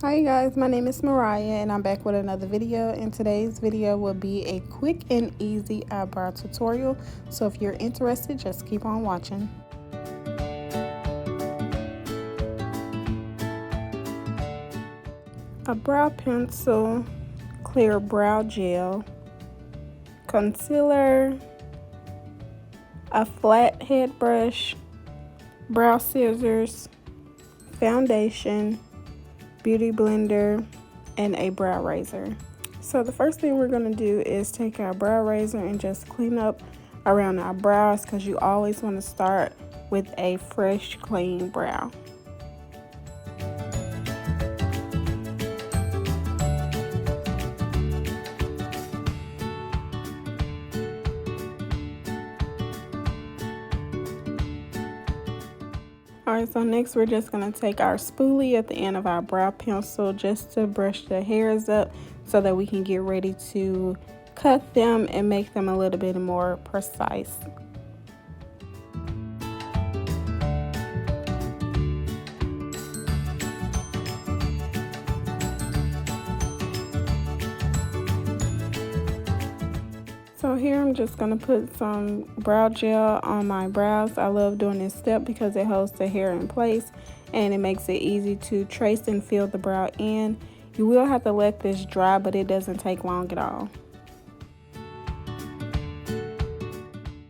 Hi guys, my name is Mariah and I'm back with another video, and today's video will be a quick and easy eyebrow tutorial. So if you're interested, just keep on watching. A brow pencil, clear brow gel, concealer, a flat head brush, brow scissors, foundation, beauty blender, and a brow razor. So the first thing we're going to do is take our brow razor and just clean up around our brows, because you always want to start with a fresh, clean brow. Alright, so next we're just going to take our spoolie at the end of our brow pencil just to brush the hairs up so that we can get ready to cut them and make them a little bit more precise. So here I'm just going to put some brow gel on my brows. I love doing this step because it holds the hair in place and it makes it easy to trace and fill the brow in. You will have to let this dry, but it doesn't take long at all.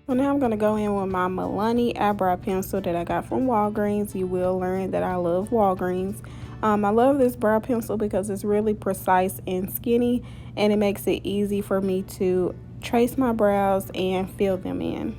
So now I'm going to go in with my Milani eyebrow pencil that I got from Walgreens. You will learn that I love Walgreens. I love this brow pencil because it's really precise and skinny, and it makes it easy for me to trace my brows and fill them in.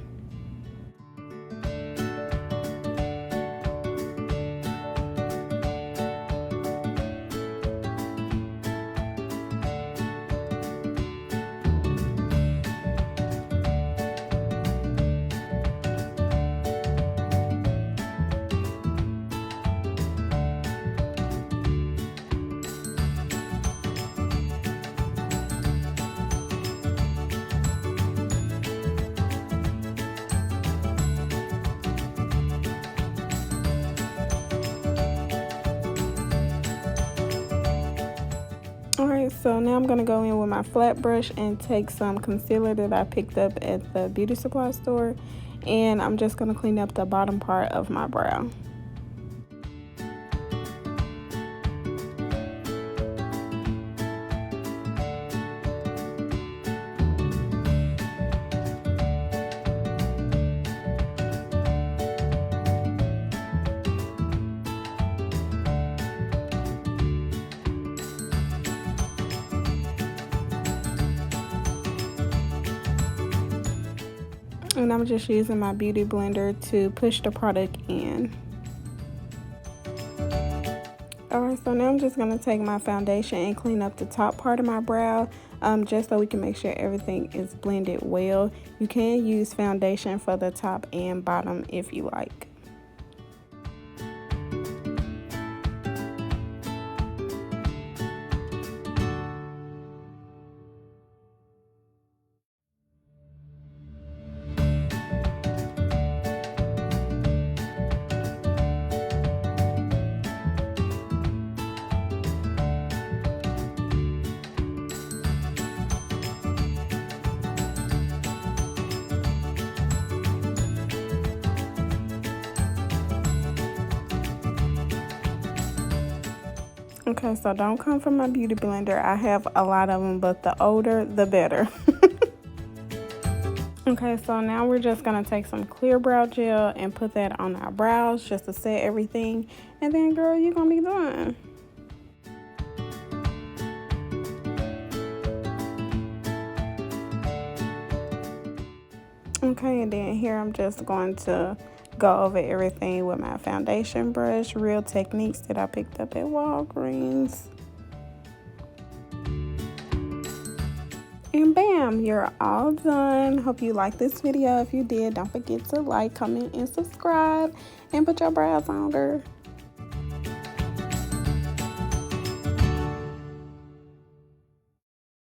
Alright, so now I'm going to go in with my flat brush and take some concealer that I picked up at the beauty supply store, and I'm just going to clean up the bottom part of my brow. And I'm just using my beauty blender to push the product in. Alright, so now I'm just going to take my foundation and clean up the top part of my brow, just so we can make sure everything is blended well. You can use foundation for the top and bottom if you like. Okay, so don't come from my beauty blender. I have a lot of them, but the older, the better. Okay, so now we're just going to take some clear brow gel and put that on our brows just to set everything. And then, girl, you're going to be done. Okay, and then here I'm just going to go over everything with my foundation brush, Real Techniques that I picked up at Walgreens. And bam, you're all done. Hope you liked this video. If you did, don't forget to like, comment, and subscribe, and put your brows on, girl.